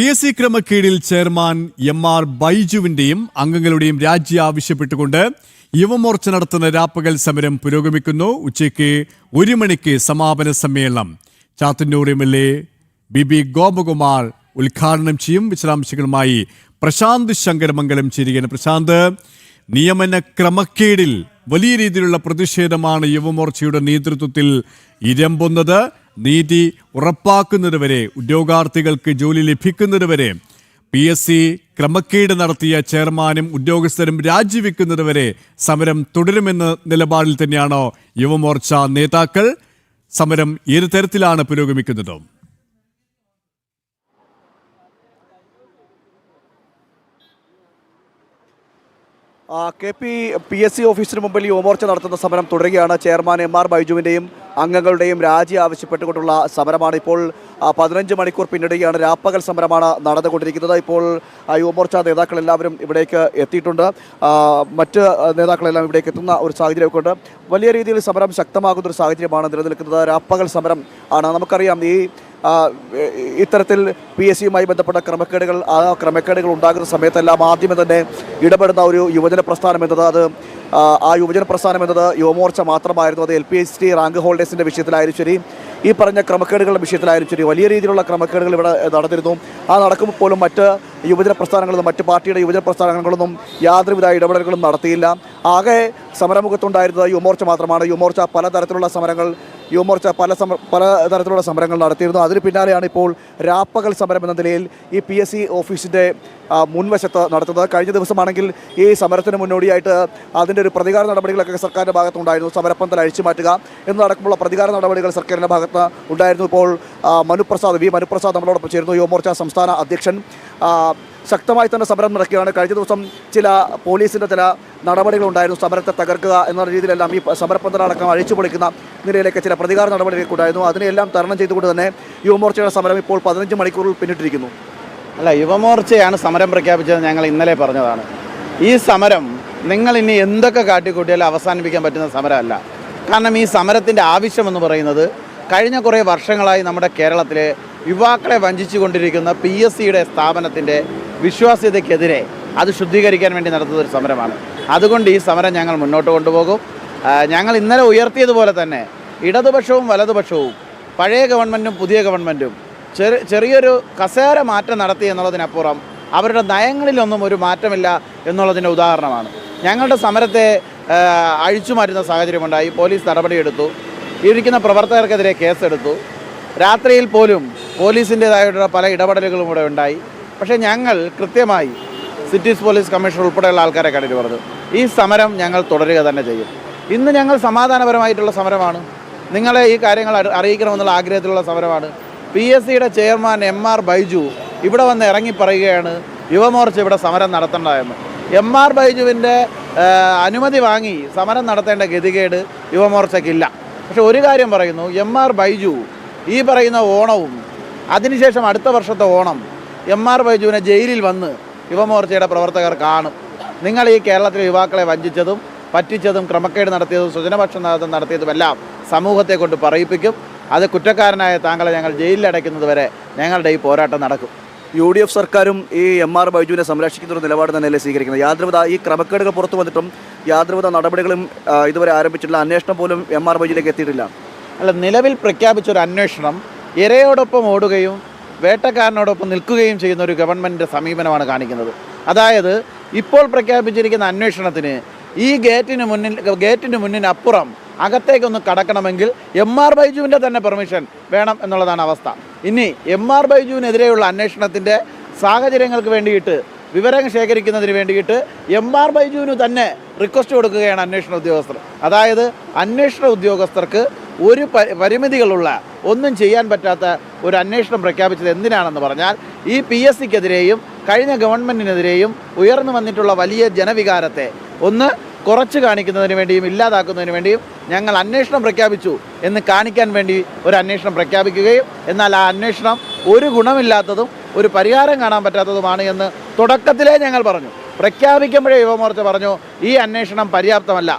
PSC ക്രമക്കേടിൽ chairman MR ബൈജുവിന്റെയും അംഗങ്ങളുടെയും രാജി ആവശ്യപ്പെട്ടുകൊണ്ട് യുവമോർച്ച നടത്തുന്ന രാപ്പകൽ സമരം പുരോഗമിക്കുന്നു. ഉച്ചയ്ക്ക് 1 മണിക്ക് സമാപന സമ്മേളനം ചാത്തന്നൂർ MLA BB ഗോപകുമാർ ഉദ്ഘാടനം ചെയ്യും. വിശദാംശങ്ങളുമായി പ്രശാന്ത് ശങ്കരമംഗലം ചേരുകയാണ്. പ്രശാന്ത്, നിയമന ക്രമക്കേടിൽ വലിയ രീതിയിലുള്ള പ്രതിഷേധമാണ് യുവമോർച്ചയുടെ നേതൃത്വത്തിൽ ഇരമ്പുന്നത്. നീതി ഉറപ്പാക്കുന്നതുവരെ, ഉദ്യോഗാർത്ഥികൾക്ക് ജോലി ലഭിക്കുന്നതുവരെ, PSC ക്രമക്കേട് നടത്തിയ ചെയർമാനും ഉദ്യോഗസ്ഥരും രാജിവെക്കുന്നതുവരെ സമരം തുടരുമെന്ന നിലപാടിൽ തന്നെയാണോ യുവമോർച്ച നേതാക്കൾ? സമരം ഏത് തരത്തിലാണ് പുരോഗമിക്കുന്നത്? PSC ഓഫീസിന് മുമ്പിൽ യുവമോർച്ച നടത്തുന്ന സമരം തുടരുകയാണ്. ചെയർമാൻ MR ബൈജുവിൻ്റെയും അംഗങ്ങളുടെയും രാജി ആവശ്യപ്പെട്ടുകൊണ്ടുള്ള സമരമാണ്. ഇപ്പോൾ 15 മണിക്കൂർ പിന്നിടുകയാണ്. രാപ്പകൽ സമരമാണ് നടന്നുകൊണ്ടിരിക്കുന്നത്. ഇപ്പോൾ യുവമോർച്ച നേതാക്കളെല്ലാവരും ഇവിടേക്ക് എത്തിയിട്ടുണ്ട്. മറ്റ് നേതാക്കളെല്ലാം ഇവിടേക്ക് എത്തുന്ന ഒരു സാഹചര്യമൊക്കെ ഉണ്ട്. വലിയ രീതിയിൽ സമരം ശക്തമാകുന്ന ഒരു സാഹചര്യമാണ് നിലനിൽക്കുന്നത്. രാപ്പകൽ സമരം ആണ്. നമുക്കറിയാം, ഇത്തരത്തിൽ PSCയുമായി ബന്ധപ്പെട്ട ക്രമക്കേടുകൾ ഉണ്ടാകുന്ന സമയത്തെല്ലാം ആദ്യമേ തന്നെ ഇടപെടുന്ന ഒരു യുവജന പ്രസ്ഥാനം എന്നത് ആ യുവജന പ്രസ്ഥാനം എന്നത് യുവമോർച്ച മാത്രമായിരുന്നു. അത് LPST റാങ്ക് ഹോൾഡേഴ്സിൻ്റെ വിഷയത്തിലായാലും ശരി, ഈ പറഞ്ഞ ക്രമക്കേടുകളുടെ വിഷയത്തിലായാലും ശരി, വലിയ രീതിയിലുള്ള ക്രമക്കേടുകൾ ഇവിടെ നടന്നിരുന്നു. ആ നടക്കുമ്പോൾ പോലും മറ്റ് യുവജന പ്രസ്ഥാനങ്ങളൊന്നും, മറ്റ് പാർട്ടിയുടെ യുവജന പ്രസ്ഥാനങ്ങളൊന്നും യാതൊരുവിധ ഇടപെടലുകളും നടത്തിയില്ല. ആകെ സമരമുഖത്തുണ്ടായിരുന്നത് യുവമോർച്ച മാത്രമാണ്. യുവമോർച്ച പലതരത്തിലുള്ള സമരങ്ങൾ നടത്തിയിരുന്നു. അതിന് പിന്നാലെയാണ് ഇപ്പോൾ രാപ്പകൽ സമരം എന്ന നിലയിൽ ഈ PSC ഓഫീസിൻ്റെ മുൻവശത്ത് നടത്തുന്നത്. കഴിഞ്ഞ ദിവസമാണെങ്കിൽ ഈ സമരത്തിന് മുന്നോടിയായിട്ട് അതിൻ്റെ ഒരു പ്രതികാര നടപടികളൊക്കെ സർക്കാരിൻ്റെ ഭാഗത്തുണ്ടായിരുന്നു. സമരപ്പന്തൽ അഴിച്ചു മാറ്റുക എന്നതടക്കമുള്ള പ്രതികാര നടപടികൾ സർക്കാരിൻ്റെ ഭാഗത്ത് ഉണ്ടായിരുന്നു. ഇപ്പോൾ മനുപ്രസാദ് നമ്മളോടൊപ്പം ചേരുന്നു. യുവമോർച്ച സംസ്ഥാന അധ്യക്ഷൻ. ശക്തമായി തന്നെ സമരം നടക്കുകയാണ്. കഴിഞ്ഞ ദിവസം ചില പോലീസിൻ്റെ ചില നടപടികളുണ്ടായിരുന്നു. സമരത്തെ തകർക്കുക എന്ന രീതിയിലെല്ലാം ഈ സമരപ്പന്തലടക്കം അഴിച്ചു പൊളിക്കുന്ന നിലയിലേക്ക് ചില പ്രതികാര നടപടികളൊക്കെ ഉണ്ടായിരുന്നു. അതിനെല്ലാം തരണം ചെയ്തുകൊണ്ട് തന്നെ യുവമോർച്ചയുടെ സമരം ഇപ്പോൾ 15 മണിക്കൂറിൽ പിന്നിട്ടിരിക്കുന്നു. അല്ല, യുവമോർച്ചയാണ് സമരം പ്രഖ്യാപിച്ചത്. ഞങ്ങൾ ഇന്നലെ പറഞ്ഞതാണ്, ഈ സമരം നിങ്ങൾ ഇനി എന്തൊക്കെ കാട്ടിക്കൂട്ടിയാലും അവസാനിപ്പിക്കാൻ പറ്റുന്ന സമരമല്ല. കാരണം ഈ സമരത്തിൻ്റെ ആവശ്യമെന്ന് പറയുന്നത് കഴിഞ്ഞ കുറേ വർഷങ്ങളായി നമ്മുടെ കേരളത്തിലെ യുവാക്കളെ വഞ്ചിച്ചുകൊണ്ടിരിക്കുന്ന PSCയുടെ സ്ഥാപനത്തിൻ്റെ വിശ്വാസ്യതയ്ക്കെതിരെ അത് ശുദ്ധീകരിക്കാൻ വേണ്ടി നടത്തുന്ന ഒരു സമരമാണ്. അതുകൊണ്ട് ഈ സമരം ഞങ്ങൾ മുന്നോട്ട് കൊണ്ടുപോകും. ഞങ്ങൾ ഇന്നലെ ഉയർത്തിയതുപോലെ തന്നെ ഇടതുപക്ഷവും വലതുപക്ഷവും, പഴയ ഗവൺമെൻറ്റും പുതിയ ഗവൺമെൻറ്റും ചെറിയൊരു കസേര മാറ്റം നടത്തി എന്നുള്ളതിനപ്പുറം അവരുടെ നയങ്ങളിലൊന്നും ഒരു മാറ്റമില്ല എന്നുള്ളതിൻ്റെ ഉദാഹരണമാണ്. ഞങ്ങളുടെ സമരത്തെ അഴിച്ചു മാറ്റുന്ന സാഹചര്യമുണ്ടായി. പോലീസ് നടപടിയെടുത്തു. ഇരിക്കുന്ന പ്രവർത്തകർക്കെതിരെ കേസെടുത്തു. രാത്രിയിൽ പോലും പോലീസിൻ്റേതായിട്ടുള്ള പല ഇടപെടലുകളും കൂടെ ഉണ്ടായി. പക്ഷേ ഞങ്ങൾ കൃത്യമായി സിറ്റീസ് പോലീസ് കമ്മീഷണർ ഉൾപ്പെടെയുള്ള ആൾക്കാരെ കണ്ടിട്ട് പറഞ്ഞു, ഈ സമരം ഞങ്ങൾ തുടരുക തന്നെ ചെയ്യും. ഇന്ന് ഞങ്ങൾ സമാധാനപരമായിട്ടുള്ള സമരമാണ്. നിങ്ങളെ ഈ കാര്യങ്ങൾ അറിയിക്കണമെന്നുള്ള ആഗ്രഹത്തിലുള്ള സമരമാണ്. PSCയുടെ ചെയർമാൻ MR ബൈജു ഇവിടെ വന്ന് ഇറങ്ങി പറയുകയാണ് യുവമോർച്ച ഇവിടെ സമരം നടത്തേണ്ടതെന്ന്. MR ബൈജുവിൻ്റെ അനുമതി വാങ്ങി സമരം നടത്തേണ്ട ഗതികേട് യുവമോർച്ചയ്ക്കില്ല. പക്ഷെ ഒരു കാര്യം പറയുന്നു, MR ബൈജു ഈ പറയുന്ന ഓണവും അതിനുശേഷം അടുത്ത വർഷത്തെ ഓണം MR ബൈജുവിനെ ജയിലിൽ വന്ന് യുവമോർച്ചയുടെ പ്രവർത്തകർ കാണും. നിങ്ങൾ ഈ കേരളത്തിലെ യുവാക്കളെ വഞ്ചിച്ചതും പറ്റിച്ചതും ക്രമക്കേട് നടത്തിയതും സ്വജനപക്ഷപാതം നടത്തിയതുമെല്ലാം സമൂഹത്തെ കൊണ്ട് പറയിപ്പിക്കും. അത് കുറ്റക്കാരനായ താങ്കളെ ഞങ്ങൾ ജയിലിലടയ്ക്കുന്നത് വരെ ഞങ്ങളുടെ ഈ പോരാട്ടം നടക്കും. UDF സർക്കാരും ഈ MR ബൈജുവിനെ സംരക്ഷിക്കുന്ന ഒരു നിലപാട് തന്നെയല്ലേ സ്വീകരിക്കുന്നത്? യാതൊരുവിധ ഈ ക്രമക്കേടുകൾ പുറത്തു വന്നിട്ടും യാതൊരുവിധ നടപടികളും ഇതുവരെ ആരംഭിച്ചിട്ടില്ല. അന്വേഷണം പോലും MR ബൈജുവിലേക്ക് എത്തിയിട്ടില്ല. അല്ല, നിലവിൽ പ്രഖ്യാപിച്ചൊരു അന്വേഷണം ഇരയോടൊപ്പം ഓടുകയും വേട്ടക്കാരനോടൊപ്പം നിൽക്കുകയും ചെയ്യുന്ന ഒരു ഗവൺമെൻറ്റിൻ്റെ സമീപനമാണ് കാണിക്കുന്നത്. അതായത് ഇപ്പോൾ പ്രഖ്യാപിച്ചിരിക്കുന്ന അന്വേഷണത്തിന് ഈ ഗേറ്റിന് മുന്നിനപ്പുറം അകത്തേക്കൊന്ന് കടക്കണമെങ്കിൽ MR ബൈജുവിൻ്റെ തന്നെ പെർമിഷൻ വേണം എന്നുള്ളതാണ് അവസ്ഥ. ഇനി MR ബൈജുവിനെതിരെയുള്ള അന്വേഷണത്തിൻ്റെ സാഹചര്യങ്ങൾക്ക് വേണ്ടിയിട്ട്, വിവരങ്ങൾ ശേഖരിക്കുന്നതിന് വേണ്ടിയിട്ട് MR ബൈജുവിന് തന്നെ റിക്വസ്റ്റ് കൊടുക്കുകയാണ് അന്വേഷണ ഉദ്യോഗസ്ഥർ. അതായത് അന്വേഷണ ഉദ്യോഗസ്ഥർക്ക് ഒരു പരിമിതികളുള്ള, ഒന്നും ചെയ്യാൻ പറ്റാത്ത ഒരു അന്വേഷണം പ്രഖ്യാപിച്ചത് എന്തിനാണെന്ന് പറഞ്ഞാൽ ഈ PSCക്കെതിരെയും കഴിഞ്ഞ ഗവൺമെൻറ്റിനെതിരെയും ഉയർന്നു വന്നിട്ടുള്ള വലിയ ജനവികാരത്തെ ഒന്ന് കുറച്ച് കാണിക്കുന്നതിന് വേണ്ടിയും ഇല്ലാതാക്കുന്നതിന് വേണ്ടിയും ഞങ്ങൾ അന്വേഷണം പ്രഖ്യാപിച്ചു എന്ന് കാണിക്കാൻ വേണ്ടി ഒരു അന്വേഷണം പ്രഖ്യാപിക്കുകയും, എന്നാൽ ആ അന്വേഷണം ഒരു ഗുണമില്ലാത്തതും ഒരു പരിഹാരം കാണാൻ പറ്റാത്തതുമാണ് എന്ന് തുടക്കത്തിലേ ഞങ്ങൾ പറഞ്ഞു. പ്രഖ്യാപിക്കുമ്പോഴേ യുവമോർച്ച പറഞ്ഞു ഈ അന്വേഷണം പര്യാപ്തമല്ല,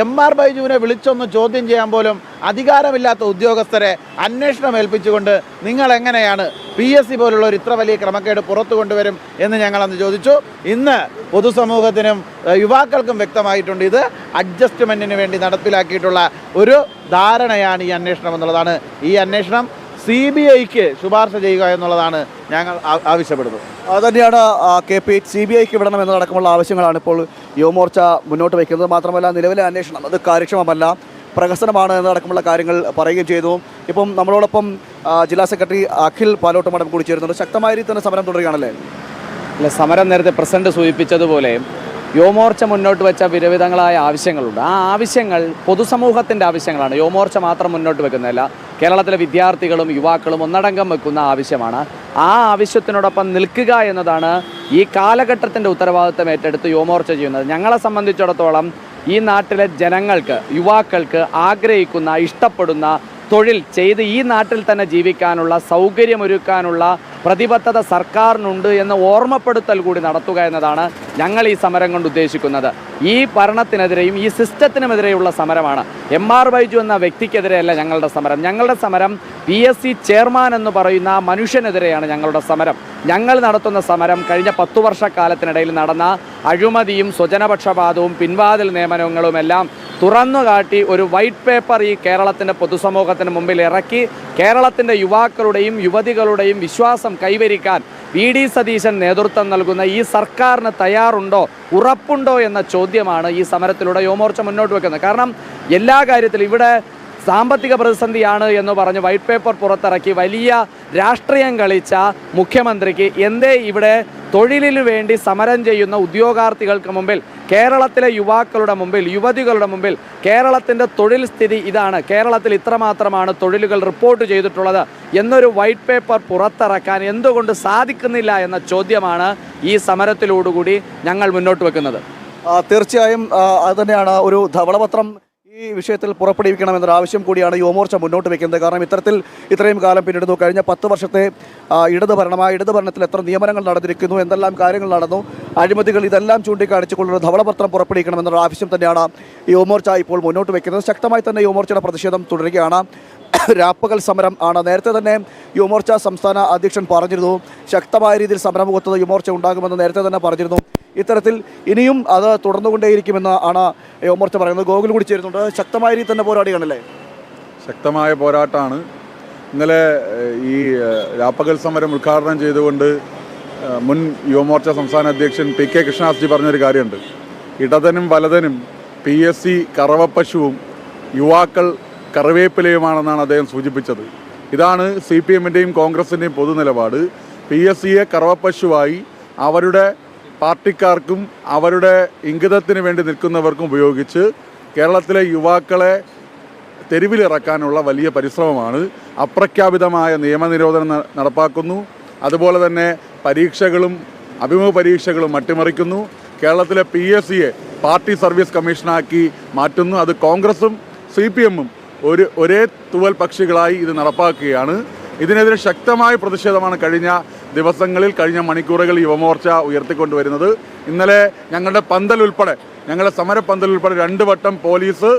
എം.ആർ. ബൈജുവിനെ വിളിച്ചൊന്ന് ചോദ്യം ചെയ്യാൻ പോലും അധികാരമില്ലാത്ത ഉദ്യോഗസ്ഥരെ അന്വേഷണം ഏൽപ്പിച്ചുകൊണ്ട് നിങ്ങൾ എങ്ങനെയാണ് PSC പോലുള്ള ഒരു ഇത്ര വലിയ ക്രമക്കേട് പുറത്തു കൊണ്ടുവരും എന്ന് ഞങ്ങളന്ന് ചോദിച്ചു. ഇന്ന് പൊതുസമൂഹത്തിനും യുവാക്കൾക്കും വ്യക്തമായിട്ടുണ്ട് ഇത് അഡ്ജസ്റ്റ്മെൻറ്റിന് വേണ്ടി നടപ്പിലാക്കിയിട്ടുള്ള ഒരു ധാരണയാണ് ഈ അന്വേഷണം എന്നുള്ളതാണ്. ഈ അന്വേഷണം CBIക്ക് ശുപാർശ ചെയ്യുക എന്നുള്ളതാണ് ഞങ്ങൾ ആവശ്യപ്പെടുന്നത്. അതുതന്നെയാണ് CBIക്ക് വിടണം എന്നതടക്കമുള്ള ആവശ്യങ്ങളാണ് ഇപ്പോൾ യുവമോർച്ച മുന്നോട്ട് വയ്ക്കുന്നത്. മാത്രമല്ല നിലവിലെ അന്വേഷണം അത് കാര്യക്ഷമമല്ല, പ്രഹസനമാണ് എന്നതടക്കമുള്ള കാര്യങ്ങൾ പറയുകയും ചെയ്തു. ഇപ്പം നമ്മളോടൊപ്പം ജില്ലാ സെക്രട്ടറി അഖിൽ പാലോട്ടുമടം കൂടി ചേരുന്നുണ്ട്. ശക്തമായ രീതിയിൽ തന്നെ സമരം തുടരുകയാണല്ലേ? അല്ല, സമരം നേരത്തെ പ്രസിഡന്റ് സൂചിപ്പിച്ചതുപോലെ യുവമോർച്ച മുന്നോട്ട് വെച്ച വിവിധങ്ങളായ ആവശ്യങ്ങളുണ്ട്. ആ ആവശ്യങ്ങൾ പൊതുസമൂഹത്തിൻ്റെ ആവശ്യങ്ങളാണ്. യുവമോർച്ച മാത്രം മുന്നോട്ട് വെക്കുന്നതല്ല, കേരളത്തിലെ വിദ്യാർത്ഥികളും യുവാക്കളും ഒന്നടങ്കം വെക്കുന്ന ആവശ്യമാണ്. ആ ആവശ്യത്തിനോടൊപ്പം നിൽക്കുക എന്നതാണ് ഈ കാലഘട്ടത്തിൻ്റെ ഉത്തരവാദിത്തം ഏറ്റെടുത്ത് യുവമോർച്ച ചെയ്യുന്നത്. ഞങ്ങളെ സംബന്ധിച്ചിടത്തോളം ഈ നാട്ടിലെ ജനങ്ങൾക്ക്, യുവാക്കൾക്ക് ആഗ്രഹിക്കുന്ന, ഇഷ്ടപ്പെടുന്ന തൊഴിൽ ചെയ്ത് ഈ നാട്ടിൽ തന്നെ ജീവിക്കാനുള്ള സൗകര്യമൊരുക്കാനുള്ള പ്രതിബദ്ധത സർക്കാരിനുണ്ട് എന്ന ഓർമ്മപ്പെടുത്തൽ കൂടി നടത്തുക എന്നതാണ് ഞങ്ങൾ ഈ സമരം കൊണ്ട് ഉദ്ദേശിക്കുന്നത്. ഈ ഭരണത്തിനെതിരെയും ഈ സിസ്റ്റത്തിനുമെതിരെയുള്ള സമരമാണ്. എം.ആർ. ബൈജു എന്ന വ്യക്തിക്കെതിരെയല്ല ഞങ്ങളുടെ സമരം. ഞങ്ങളുടെ സമരം PSC ചെയർമാൻ എന്ന് പറയുന്ന മനുഷ്യനെതിരെയാണ് ഞങ്ങളുടെ സമരം. ഞങ്ങൾ നടത്തുന്ന സമരം കഴിഞ്ഞ 10 വർഷക്കാലത്തിനിടയിൽ നടന്ന അഴിമതിയും സ്വജനപക്ഷപാതവും പിൻവാതിൽ നിയമനങ്ങളുമെല്ലാം തുറന്നു കാട്ടി ഒരു വൈറ്റ് പേപ്പർ ഈ കേരളത്തിൻ്റെ പൊതുസമൂഹത്തിന് മുമ്പിൽ ഇറക്കി കേരളത്തിൻ്റെ യുവാക്കളുടെയും യുവതികളുടെയും വിശ്വാസം കൈവരിക്കാൻ VD സതീശൻ നേതൃത്വം നൽകുന്ന ഈ സർക്കാരിന് തയ്യാറുണ്ടോ, ഉറപ്പുണ്ടോ എന്ന ചോദ്യമാണ് ഈ സമരത്തിലൂടെ യുവമോർച്ച മുന്നോട്ട് വെക്കുന്നത്. കാരണം എല്ലാ കാര്യത്തിലും ഇവിടെ സാമ്പത്തിക പ്രതിസന്ധിയാണ് എന്ന് പറഞ്ഞ് വൈറ്റ് പേപ്പർ പുറത്തിറക്കി വലിയ രാഷ്ട്രീയം കളിച്ച മുഖ്യമന്ത്രിക്ക് എന്തേ ഇവിടെ തൊഴിലിനു വേണ്ടി സമരം ചെയ്യുന്ന ഉദ്യോഗാർത്ഥികൾക്ക് മുമ്പിൽ, കേരളത്തിലെ യുവാക്കളുടെ മുമ്പിൽ, യുവതികളുടെ മുമ്പിൽ കേരളത്തിൻ്റെ തൊഴിൽ സ്ഥിതി ഇതാണ്, കേരളത്തിൽ ഇത്രമാത്രമാണ് തൊഴിലുകൾ റിപ്പോർട്ട് ചെയ്തിട്ടുള്ളത് എന്നൊരു വൈറ്റ് പേപ്പർ പുറത്തിറക്കാൻ എന്തുകൊണ്ട് സാധിക്കുന്നില്ല എന്ന ചോദ്യമാണ് ഈ സമരത്തിലോടുകൂടി ഞങ്ങൾ മുന്നോട്ട് വെക്കുന്നത്. തീർച്ചയായും അതുതന്നെയാണ് ഒരു ധവളപത്രം ഈ വിഷയത്തിൽ പുറപ്പെടുവിക്കണമെന്നൊരു ആവശ്യം കൂടിയാണ് യുവമോർച്ച മുന്നോട്ട് വയ്ക്കുന്നത്. കാരണം ഇത്രയും കാലം പിന്നിടുന്നു. കഴിഞ്ഞ 10 വർഷത്തെ ഇടത് ഭരണത്തിൽ എത്ര നിയമനങ്ങൾ നടന്നിരിക്കുന്നു, എന്തെല്ലാം കാര്യങ്ങൾ നടന്നു, അഴിമതികൾ, ഇതെല്ലാം ചൂണ്ടിക്കാണിച്ചുകൊണ്ടൊരു ധവളപത്രം പുറപ്പെടുവിക്കണമെന്നൊരു ആവശ്യം തന്നെയാണ് യുവമോർച്ച ഇപ്പോൾ മുന്നോട്ട് വയ്ക്കുന്നത്. ശക്തമായി തന്നെ യുവമോർച്ചയുടെ പ്രതിഷേധം തുടരുകയാണ്. രാപ്പകൽ സമരം ആണ്. നേരത്തെ തന്നെ യുവമോർച്ച സംസ്ഥാന അധ്യക്ഷൻ പറഞ്ഞിരുന്നു, ശക്തമായ രീതിയിൽ സമരമുഖത്ത് യുവമോർച്ച ഉണ്ടാകുമെന്ന് നേരത്തെ തന്നെ പറഞ്ഞിരുന്നു. ഇത്തരത്തിൽ ഇനിയും അത് തുടർന്നുകൊണ്ടേയിരിക്കുമെന്ന് ആണ് യുവമോർച്ച പറയുന്നത്. ഗോകുൽ കൂടി ചേരുന്നുണ്ട്. ശക്തമായ രീതിയിൽ തന്നെ പോരാടുകയാണല്ലേ? ശക്തമായ പോരാട്ടമാണ്. ഇന്നലെ ഈ രാപ്പകൽ സമരം ഉദ്ഘാടനം ചെയ്തുകൊണ്ട് മുൻ യുവമോർച്ച സംസ്ഥാന അധ്യക്ഷൻ PK കൃഷ്ണദാസ് പറഞ്ഞൊരു കാര്യമുണ്ട്. ഇടതനും വലതനും PSC കറവപ്പശുവും യുവാക്കൾ കറിവേപ്പിലയുമാണെന്നാണ് അദ്ദേഹം സൂചിപ്പിച്ചത്. ഇതാണ് CPM-ൻ്റെയും കോൺഗ്രസിൻ്റെയും പൊതുനിലപാട്. PSCയെ കറവപ്പശുവായി അവരുടെ പാർട്ടിക്കാർക്കും അവരുടെ ഇംഗിതത്തിന് വേണ്ടി നിൽക്കുന്നവർക്കും ഉപയോഗിച്ച് കേരളത്തിലെ യുവാക്കളെ തെരുവിലിറക്കാനുള്ള വലിയ പരിശ്രമമാണ്. അപ്രഖ്യാപിതമായ നിയമനിരോധനം നടപ്പാക്കുന്നു. അതുപോലെ തന്നെ അഭിമുഖ പരീക്ഷകളും അട്ടിമറിക്കുന്നു. കേരളത്തിലെ PSCയെ പാർട്ടി സർവീസ് കമ്മീഷനാക്കി മാറ്റുന്നു. അത് കോൺഗ്രസും CPM-ഉം ഒരേ തൂവൽ പക്ഷികളായി ഇത് നടപ്പാക്കുകയാണ്. ഇതിനെതിരെ ശക്തമായ പ്രതിഷേധമാണ് കഴിഞ്ഞ ദിവസങ്ങളിൽ, കഴിഞ്ഞ മണിക്കൂറുകൾ യുവമോർച്ച ഉയർത്തിക്കൊണ്ടുവരുന്നത്. ഇന്നലെ ഞങ്ങളുടെ സമരപ്പന്തൽ ഉൾപ്പെടെ 2 വട്ടം പോലീസ്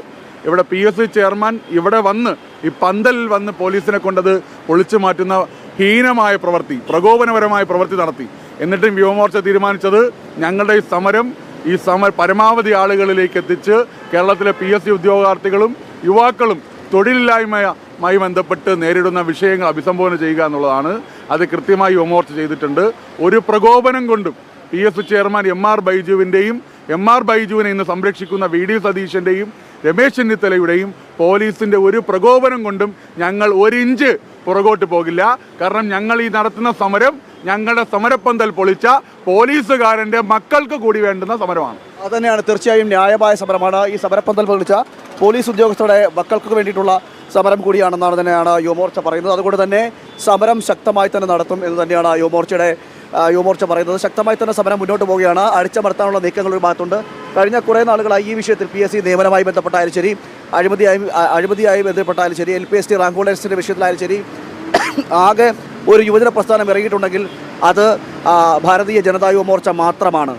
ഇവിടെ PSC ചെയർമാൻ ഇവിടെ വന്ന് ഈ പന്തലിൽ വന്ന് പോലീസിനെ കൊണ്ടത് പൊളിച്ചു മാറ്റുന്ന ഹീനമായ പ്രവൃത്തി, പ്രകോപനപരമായ പ്രവൃത്തി നടത്തി. എന്നിട്ടും യുവമോർച്ച തീരുമാനിച്ചത് ഞങ്ങളുടെ ഈ സമരം പരമാവധി ആളുകളിലേക്ക് എത്തിച്ച് കേരളത്തിലെ PSC ഉദ്യോഗാർത്ഥികളും യുവാക്കളും തൊഴിലില്ലായ്മയുമായി ബന്ധപ്പെട്ട് നേരിടുന്ന വിഷയങ്ങൾ അഭിസംബോധന ചെയ്യുക എന്നുള്ളതാണ്. അത് കൃത്യമായി യുവമോർച്ച ചെയ്തിട്ടുണ്ട്. ഒരു പ്രകോപനം കൊണ്ടും PSC ചെയർമാൻ എം.ആർ. ബൈജുവിനെ ഇന്ന് സംരക്ഷിക്കുന്ന VD സതീശൻ്റെയും രമേശ് ചെന്നിത്തലയുടെയും പോലീസിൻ്റെ ഒരു പ്രകോപനം കൊണ്ടും ഞങ്ങൾ 1 ഇഞ്ച് പുറകോട്ട് പോകില്ല. കാരണം ഞങ്ങൾ ഈ നടത്തുന്ന സമരം ഞങ്ങളുടെ സമരപ്പന്തൽ പൊളിച്ച പോലീസുകാരൻ്റെ മക്കൾക്ക് കൂടി വേണ്ടുന്ന സമരമാണ്. അതുതന്നെയാണ്, തീർച്ചയായും ന്യായമായ സമരമാണ്. ഈ സമരപ്പന്തൽ പൊളിച്ച പോലീസ് ഉദ്യോഗസ്ഥരുടെ മക്കൾക്ക് വേണ്ടിയിട്ടുള്ള സമരം കൂടിയാണെന്നാണ് തന്നെയാണ് യുവമോർച്ച പറയുന്നത്. അതുകൊണ്ട് തന്നെ സമരം ശക്തമായി തന്നെ നടത്തും എന്ന് തന്നെയാണ് യുവമോർച്ച പറയുന്നത്. ശക്തമായി തന്നെ സമരം മുന്നോട്ട് പോവുകയാണ്. അടിച്ചമർത്താനുള്ള നീക്കങ്ങൾ ഒരു ഭാഗത്തുണ്ട്. കഴിഞ്ഞ കുറേ നാളുകളായി ഈ വിഷയത്തിൽ PSC നിയമനവുമായി ബന്ധപ്പെട്ടായാലും ശരി, അഴിമതിയായി ബന്ധപ്പെട്ടായാലും ശരി, LPST റാങ്ക് ഹോൾഡേഴ്സിൻ്റെ വിഷയത്തിലായാലും ശരി, ആകെ ഒരു യുവജന പ്രസ്ഥാനം ഇറങ്ങിയിട്ടുണ്ടെങ്കിൽ അത് ഭാരതീയ ജനതാ യുവമോർച്ച മാത്രമാണ്.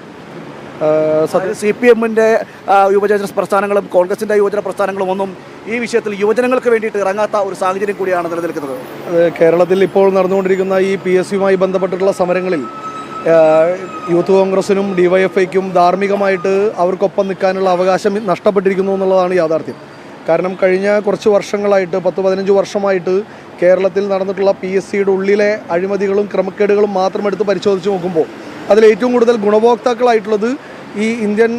CPM-ന്റെ യുവജന പ്രസ്ഥാനങ്ങളും കോൺഗ്രസിന്റെ യുവജന പ്രസ്ഥാനങ്ങളും ഒന്നും ഈ വിഷയത്തിൽ യുവജനങ്ങൾക്ക് വേണ്ടിയിട്ട് ഇറങ്ങാത്ത ഒരു സാഹചര്യം കൂടിയാണ് നിലനിൽക്കുന്നത്. കേരളത്തിൽ ഇപ്പോൾ നടന്നുകൊണ്ടിരിക്കുന്ന ഈ PSUമായി ബന്ധപ്പെട്ടിട്ടുള്ള സമരങ്ങളിൽ യൂത്ത് കോൺഗ്രസിനും DYFIക്കും ധാർമ്മികമായിട്ട് അവർക്കൊപ്പം നിൽക്കാനുള്ള അവകാശം നഷ്ടപ്പെട്ടിരിക്കുന്നു എന്നുള്ളതാണ് യാഥാർത്ഥ്യം. കാരണം കഴിഞ്ഞ കുറച്ച് വർഷങ്ങളായിട്ട് 10-15 വർഷമായിട്ട് കേരളത്തിൽ നടന്നിട്ടുള്ള PSCയുടെ ഉള്ളിലെ അഴിമതികളും ക്രമക്കേടുകളും മാത്രം എടുത്ത് പരിശോധിച്ച് നോക്കുമ്പോൾ അതിൽ ഏറ്റവും കൂടുതൽ ഗുണഭോക്താക്കളായിട്ടുള്ളത് ഈ ഇന്ത്യൻ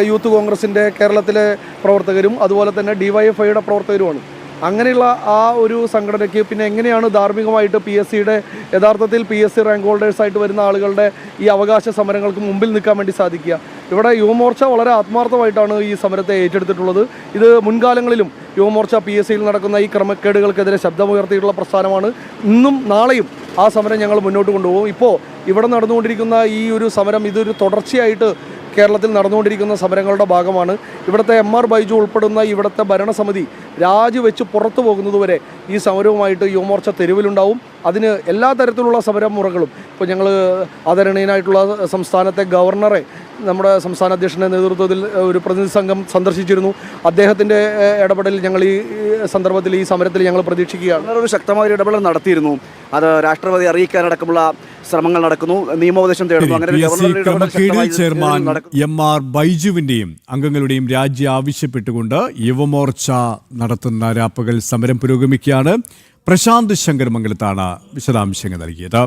യൂത്ത് കോൺഗ്രസിൻ്റെ കേരളത്തിലെ പ്രവർത്തകരും അതുപോലെ തന്നെ DYFIയുടെ പ്രവർത്തകരുമാണ്. അങ്ങനെയുള്ള ആ ഒരു സംഘടനയ്ക്ക് പിന്നെ എങ്ങനെയാണ് ധാർമ്മികമായിട്ട് PSCയുടെ യഥാർത്ഥത്തിൽ PSC റാങ്ക് ഹോൾഡേഴ്സായിട്ട് വരുന്ന ആളുകളുടെ ഈ അവകാശ സമരങ്ങൾക്ക് മുമ്പിൽ നിൽക്കാൻ വേണ്ടി സാധിക്കുക? ഇവിടെ യുവമോർച്ച വളരെ ആത്മാർത്ഥമായിട്ടാണ് ഈ സമരത്തെ ഏറ്റെടുത്തിട്ടുള്ളത്. ഇത് മുൻകാലങ്ങളിലും യുവമോർച്ച PSCയിൽ നടക്കുന്ന ഈ ക്രമക്കേടുകൾക്കെതിരെ ശബ്ദമുയർത്തിയിട്ടുള്ള പ്രസ്ഥാനമാണ്. ഇന്നും നാളെയും ആ സമരം ഞങ്ങൾ മുന്നോട്ട് കൊണ്ടുപോകും. ഇപ്പോൾ ഇവിടെ നടന്നുകൊണ്ടിരിക്കുന്ന ഈ ഒരു സമരം ഇതൊരു തുടർച്ചയായിട്ട് കേരളത്തിൽ നടന്നുകൊണ്ടിരിക്കുന്ന സമരങ്ങളുടെ ഭാഗമാണ്. ഇവിടുത്തെ MR ബൈജു ഉൾപ്പെടുന്ന ഇവിടുത്തെ ഭരണസമിതി രാജിവെച്ച് പുറത്തു പോകുന്നതുവരെ ഈ സമരവുമായിട്ട് യുവമോർച്ച തെരുവിലുണ്ടാവും. അതിന് എല്ലാ തരത്തിലുള്ള സമരമുറകളും ഇപ്പോൾ ഞങ്ങൾ ആദരണീയനായിട്ടുള്ള സംസ്ഥാനത്തെ ഗവർണറെ നമ്മുടെ സംസ്ഥാന അധ്യക്ഷൻ്റെ നേതൃത്വത്തിൽ ഒരു പ്രതിനിധി സംഘം സന്ദർശിച്ചിരുന്നു. അദ്ദേഹത്തിൻ്റെ ഇടപെടൽ ഞങ്ങൾ ഈ സന്ദർഭത്തിൽ ഈ സമരത്തിൽ ഞങ്ങൾ പ്രതീക്ഷിക്കുകയാണ്. ഒരു ശക്തമായ ഇടപെടൽ നടത്തിയിരുന്നു. അത് രാഷ്ട്രപതി അറിയിക്കാനടക്കമുള്ള ശ്രമങ്ങൾ നടക്കുന്നു, നിയമോപദേശം തേടുന്നു. അങ്ങനെ ക്രമക്കേടിൽ ചെയർമാൻ MR ബൈജുവിന്റെയും അംഗങ്ങളുടെയും രാജി ആവശ്യപ്പെട്ടുകൊണ്ട് യുവമോർച്ച നടത്തുന്ന രാപ്പകൽ സമരം പുരോഗമിക്കുകയാണ്. പ്രശാന്ത് ശങ്കർ മംഗലത്താണ് വിശദാംശങ്ങൾ നൽകിയത്.